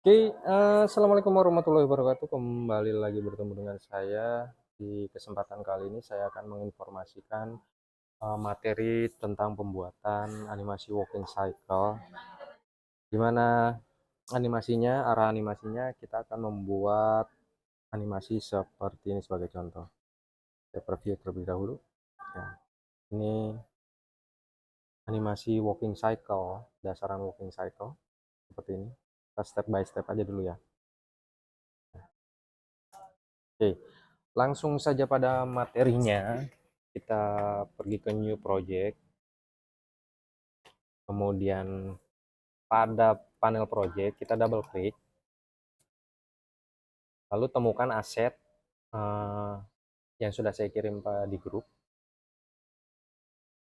Assalamualaikum warahmatullahi wabarakatuh. Kembali lagi bertemu dengan saya. Di kesempatan kali ini saya akan menginformasikan materi tentang pembuatan animasi walking cycle, di mana arah animasinya kita akan membuat animasi seperti ini sebagai contoh. Saya preview terlebih dahulu. Ya, ini animasi walking cycle, dasaran walking cycle seperti ini. Kita step by step aja dulu ya. Oke, langsung saja pada materinya. Kita pergi ke new project, kemudian pada panel project kita double klik, lalu temukan aset eh, yang sudah saya kirim di grup.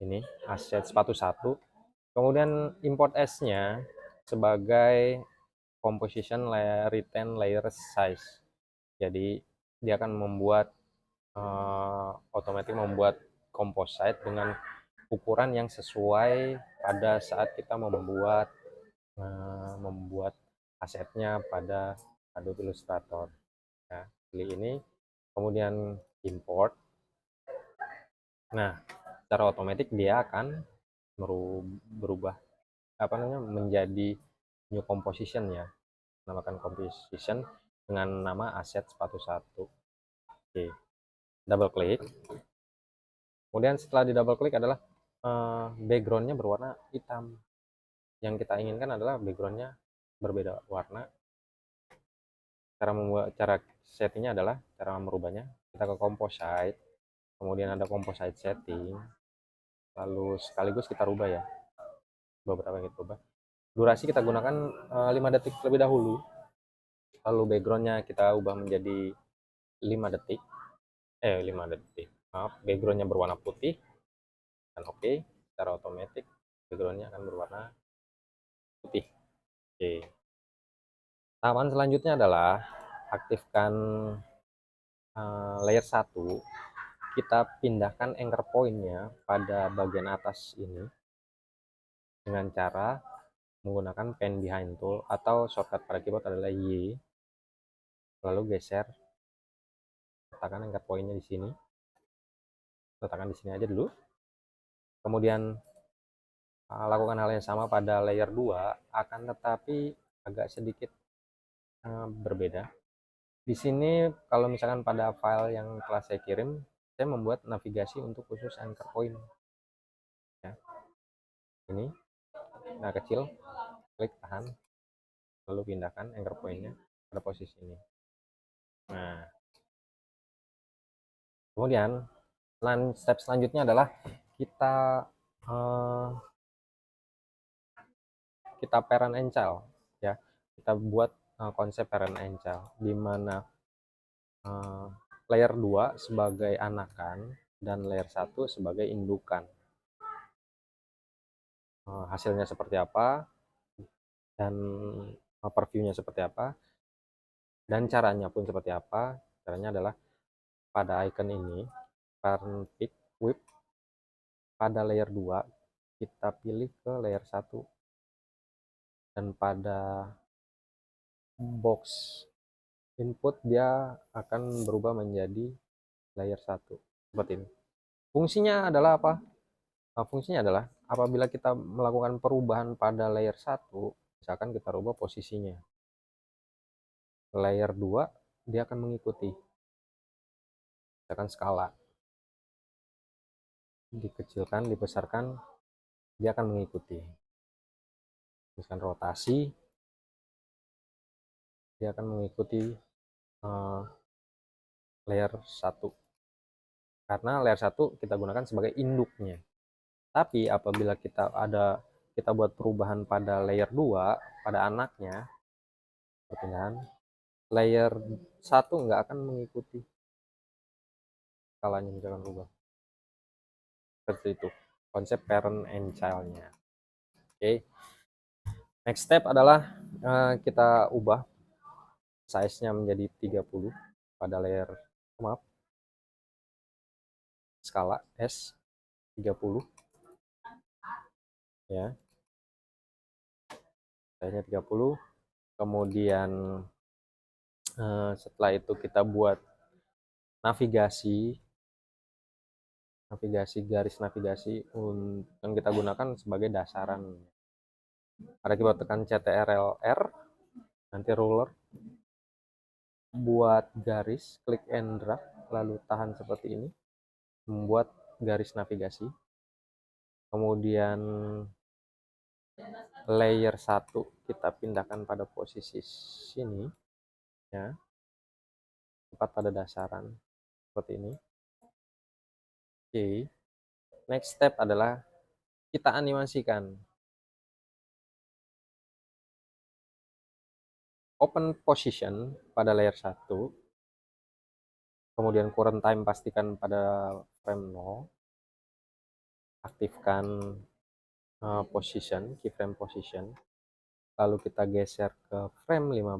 Ini aset sepatu satu, kemudian import S-nya sebagai composition layer retain layer size. Jadi dia akan membuat otomatis membuat composite dengan ukuran yang sesuai pada saat kita membuat asetnya pada Adobe Illustrator. Nah, pilih ini, kemudian import. Nah, secara otomatis dia akan berubah menjadi new composition ya. Namakan composition dengan nama aset sepatu satu. Oke, double klik. Kemudian setelah di double klik adalah backgroundnya berwarna hitam. Yang kita inginkan adalah backgroundnya berbeda warna. Cara settingnya adalah cara merubahnya, kita ke composite, kemudian ada composite setting, lalu sekaligus kita rubah ya, beberapa yang kita rubah. Durasi kita gunakan 5 detik terlebih dahulu, lalu backgroundnya kita ubah menjadi 5 detik, 5 detik, maaf, backgroundnya berwarna putih, dan oke, secara otomatis backgroundnya akan berwarna putih. Oke. Tahapan selanjutnya adalah aktifkan layer 1. Kita pindahkan anchor point-nya pada bagian atas ini dengan cara menggunakan pen behind tool atau shortcut pada keyboard adalah Y, lalu geser, letakkan anchor point-nya di sini, letakkan di sini aja dulu, kemudian lakukan hal yang sama pada layer 2, akan tetapi agak sedikit berbeda. Di sini kalau misalkan pada file yang telah saya kirim, saya membuat navigasi untuk khusus anchor point ya. Ini nah kecil, klik tahan, lalu pindahkan anchor point-nya pada posisi ini. Nah, kemudian step selanjutnya adalah kita eh, kita parent and child ya. Kita buat konsep parent and child di mana layer 2 sebagai anakan dan layer 1 sebagai indukan. Hasilnya seperti apa dan previewnya seperti apa dan caranya pun seperti apa. Caranya adalah pada icon ini, parent pick whip, pada layer 2 kita pilih ke layer 1, dan pada box input dia akan berubah menjadi layer 1 seperti ini. Fungsinya adalah apa? Fungsinya adalah apabila kita melakukan perubahan pada layer 1, misalkan kita rubah posisinya, layer 2 dia akan mengikuti. Misalkan skala dikecilkan, dibesarkan, dia akan mengikuti. Misalkan rotasi, dia akan mengikuti layer 1, karena layer 1 kita gunakan sebagai induknya. Tapi apabila kita buat perubahan pada layer 2, pada anaknya, perpindahan, layer 1 nggak akan mengikuti skalanya, misalkan rubah. Seperti itu konsep parent and child-nya. Oke. Next step adalah kita ubah size-nya menjadi 30 pada layer, maaf, skala S 30 ya. Size-nya 30, kemudian setelah itu kita buat navigasi garis navigasi yang kita gunakan sebagai dasaran. Pada keyboard tekan CTRL-R, nanti ruler, buat garis, klik and drag, lalu tahan seperti ini, membuat garis navigasi. Kemudian layer 1 kita pindahkan pada posisi sini, ya, tepat pada dasaran seperti ini. Oke, next step adalah kita animasikan. Open position pada layer 1, kemudian current time pastikan pada frame 0, aktifkan position, keyframe position, lalu kita geser ke frame 15,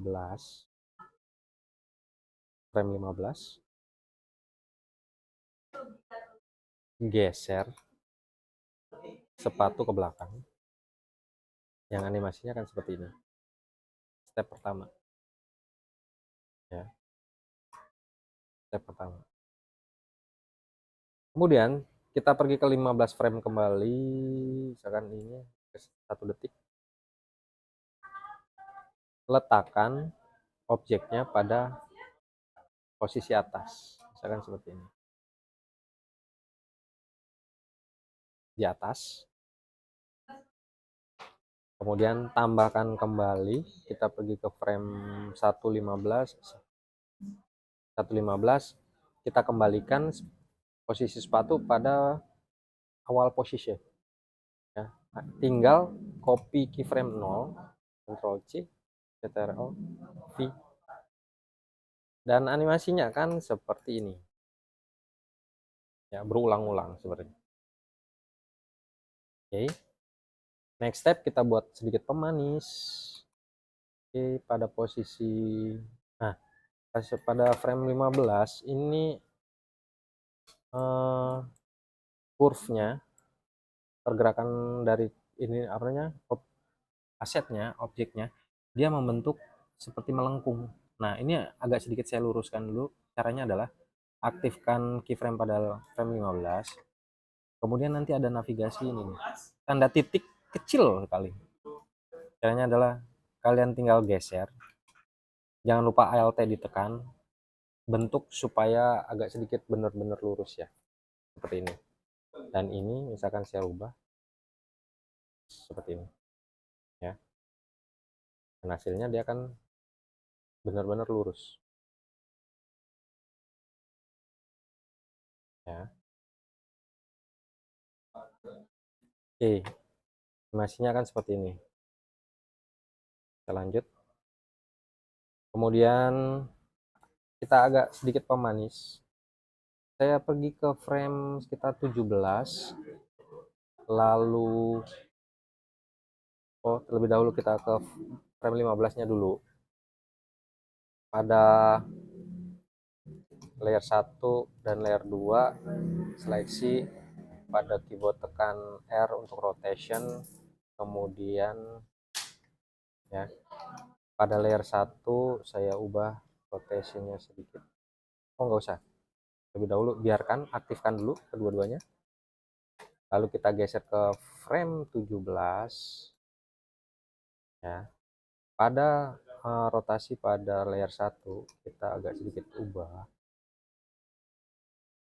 geser sepatu ke belakang, yang animasinya akan seperti ini. Step pertama, ya, step pertama. Kemudian kita pergi ke 15 frame kembali, misalkan ini 1 detik, letakkan objeknya pada posisi atas, misalkan seperti ini, di atas. Kemudian tambahkan kembali, kita pergi ke frame 1.15, kita kembalikan posisi sepatu pada awal posisi, ya. Tinggal copy keyframe 0, Ctrl C, Ctrl V, dan animasinya kan seperti ini, ya, berulang-ulang sebenarnya. Oke, next step kita buat sedikit pemanis. Oke, pada posisi, nah, pada frame 15 ini curve-nya, pergerakan dari ini apa namanya, asetnya, objeknya, dia membentuk seperti melengkung. Nah, ini agak sedikit saya luruskan dulu. Caranya adalah aktifkan keyframe pada frame 15, kemudian nanti ada navigasi ini nih, tanda titik kecil sekali. Caranya adalah kalian tinggal geser, jangan lupa Alt ditekan, bentuk supaya agak sedikit benar-benar lurus, ya, seperti ini. Dan ini misalkan saya ubah seperti ini, ya, dan hasilnya dia akan benar-benar lurus, ya. Oke, animasinya akan seperti ini. Kita lanjut, kemudian kita agak sedikit pemanis. Saya pergi ke frame sekitar 17, lalu terlebih dahulu kita ke frame 15-nya dulu. Pada layer 1 dan layer 2, seleksi, pada keyboard tekan R untuk rotation, kemudian, ya, pada layer 1 saya ubah rotationnya sedikit. Nggak usah, lebih dahulu biarkan, aktifkan dulu kedua-duanya, lalu kita geser ke frame 17, ya. Pada rotasi pada layer 1 kita agak sedikit ubah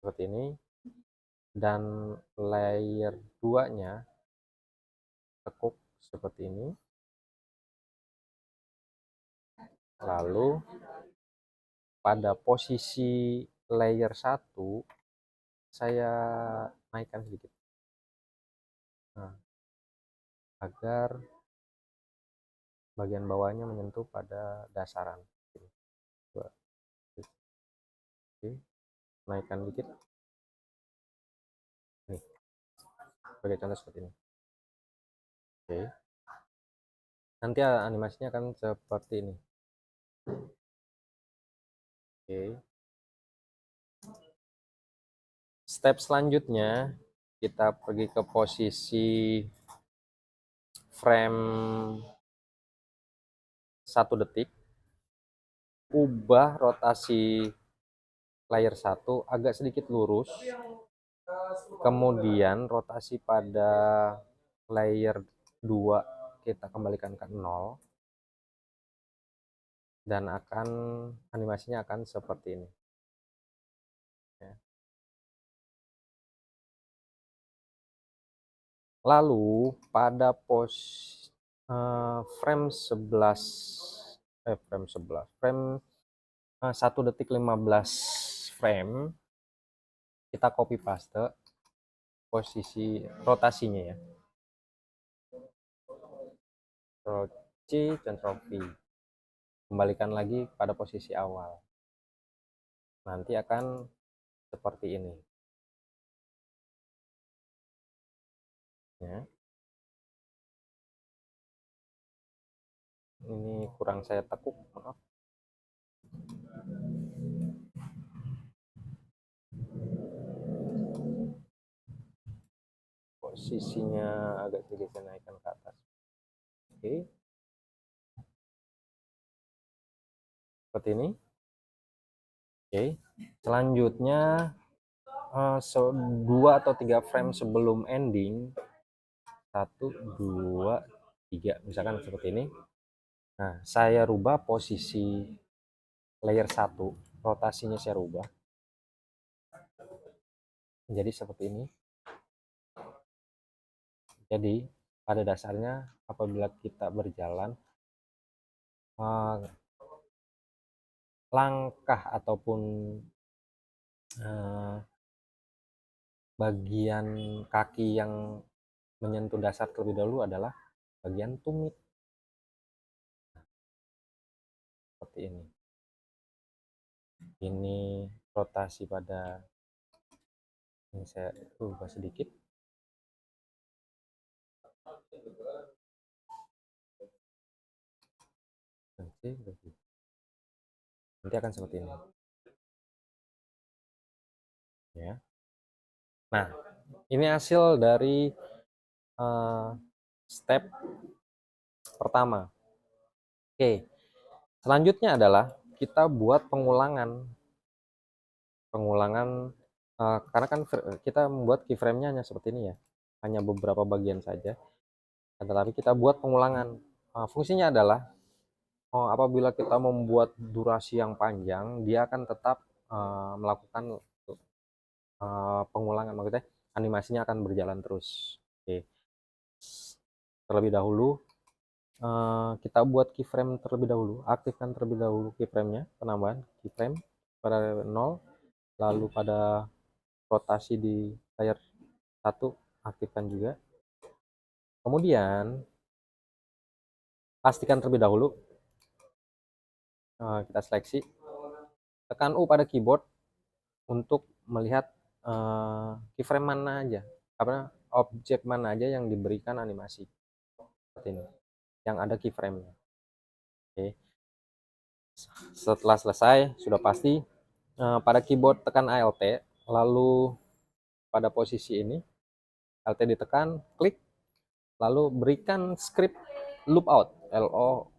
seperti ini, dan layer 2-nya tekuk seperti ini. Lalu pada posisi layer 1 saya naikkan sedikit, nah, agar bagian bawahnya menyentuh pada dasaran. Oke, naikkan dikit, nih, sebagai contoh seperti ini. Oke, nanti animasinya akan seperti ini. Oke, step selanjutnya kita pergi ke posisi frame 1 detik, ubah rotasi layer 1 agak sedikit lurus, kemudian rotasi pada layer 2 kita kembalikan ke 0, dan animasinya akan seperti ini ya. Lalu pada frame 1 detik 15 frame, kita copy paste posisi rotasinya ya, Ctrl C, Ctrl V, kembalikan lagi pada posisi awal, nanti akan seperti ini ya. Ini kurang saya tekuk, maaf. Posisinya agak sedikit saya naikkan ke atas. Oke, seperti ini. Oke, selanjutnya 2 atau 3 frame sebelum ending, 1, 2, 3, misalkan seperti ini. Nah, saya rubah posisi layer 1, rotasinya saya rubah jadi seperti ini. Jadi pada dasarnya apabila kita berjalan, langkah ataupun bagian kaki yang menyentuh dasar terlebih dahulu adalah bagian tumit, seperti ini. Ini rotasi pada ini, saya ubah sedikit. Nanti akan seperti ini ya. Nah, ini hasil dari step pertama. Oke, selanjutnya adalah kita buat pengulangan karena kan kita membuat keyframe-nya hanya seperti ini ya, hanya beberapa bagian saja, tetapi kita buat pengulangan. Fungsinya adalah apabila kita membuat durasi yang panjang, dia akan tetap melakukan pengulangan, maksudnya animasinya akan berjalan terus. Oke, terlebih dahulu kita buat keyframe terlebih dahulu, aktifkan terlebih dahulu keyframe-nya, penambahan keyframe pada 0, lalu pada rotasi di layer 1 aktifkan juga. Kemudian pastikan terlebih dahulu, kita seleksi, tekan U pada keyboard untuk melihat keyframe mana aja, objek mana aja yang diberikan animasi seperti ini, yang ada keyframe-nya. Oke, setelah selesai sudah pasti, pada keyboard tekan Alt, lalu pada posisi ini Alt ditekan, klik, lalu berikan script loopout, LO.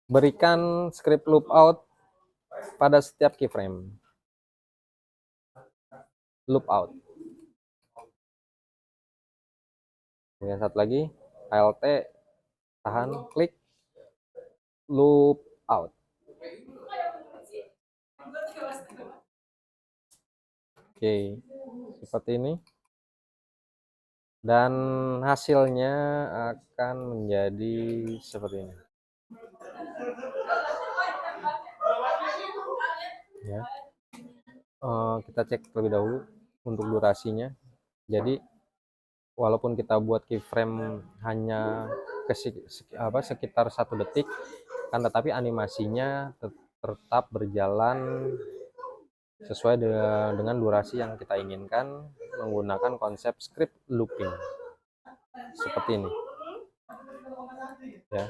Berikan script loopout pada setiap keyframe. Loopout. Kemudian satu lagi, Alt, tahan, klik, loopout. Oke, seperti ini. Dan hasilnya akan menjadi seperti ini. Ya. Kita cek terlebih dahulu untuk durasinya. Jadi walaupun kita buat keyframe hanya sekitar 1 detik, kan tetapi animasinya tetap berjalan sesuai dengan durasi yang kita inginkan menggunakan konsep script looping seperti ini ya.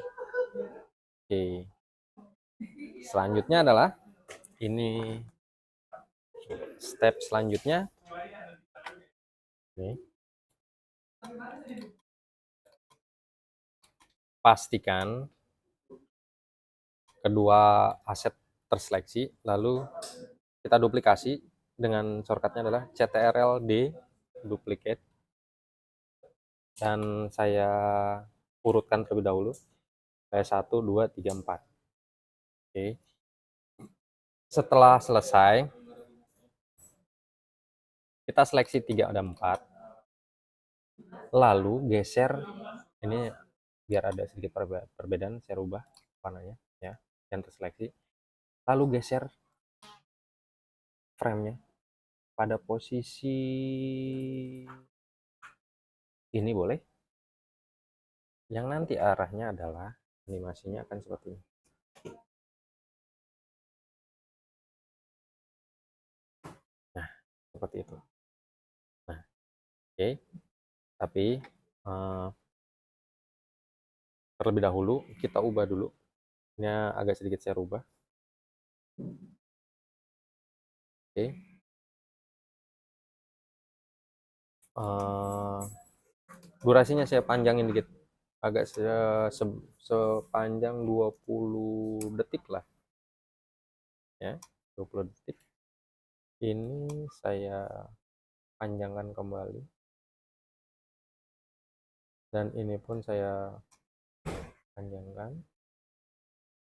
Oke, selanjutnya adalah ini step selanjutnya. Oke. pastikan kedua aset terseleksi, lalu kita duplikasi dengan shortcutnya adalah CTRL-D, duplicate, dan saya urutkan terlebih dahulu, saya 1, 2, 3, 4. Oke. Setelah selesai, kita seleksi 3 ada 4, lalu geser, ini biar ada sedikit perbedaan, saya rubah warnanya ya, yang terseleksi, lalu geser frame-nya pada posisi ini boleh, yang nanti arahnya adalah animasinya akan seperti ini. Nah, seperti itu. Nah, oke. Tapi terlebih dahulu kita ubah dulu. Ini agak sedikit saya rubah. Oke. Durasinya saya panjangin dikit. Agak sepanjang 20 detik lah. Ya, 20 detik. Ini saya panjangkan kembali. Dan ini pun saya panjangkan.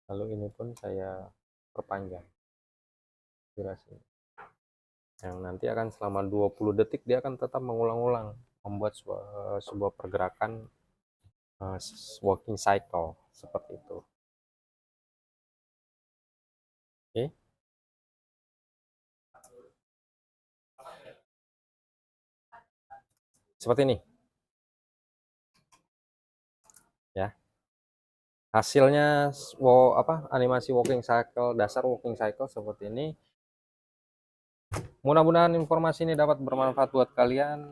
Lalu ini pun saya perpanjang durasinya. Yang nanti akan selama 20 detik dia akan tetap mengulang-ulang membuat sebuah pergerakan walking cycle seperti itu. Oke. Seperti ini. Ya. Hasilnya animasi walking cycle, dasar walking cycle seperti ini. Mudah-mudahan informasi ini dapat bermanfaat buat kalian.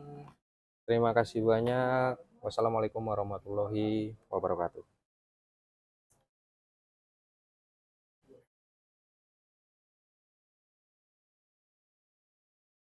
Terima kasih banyak. Wassalamualaikum warahmatullahi wabarakatuh.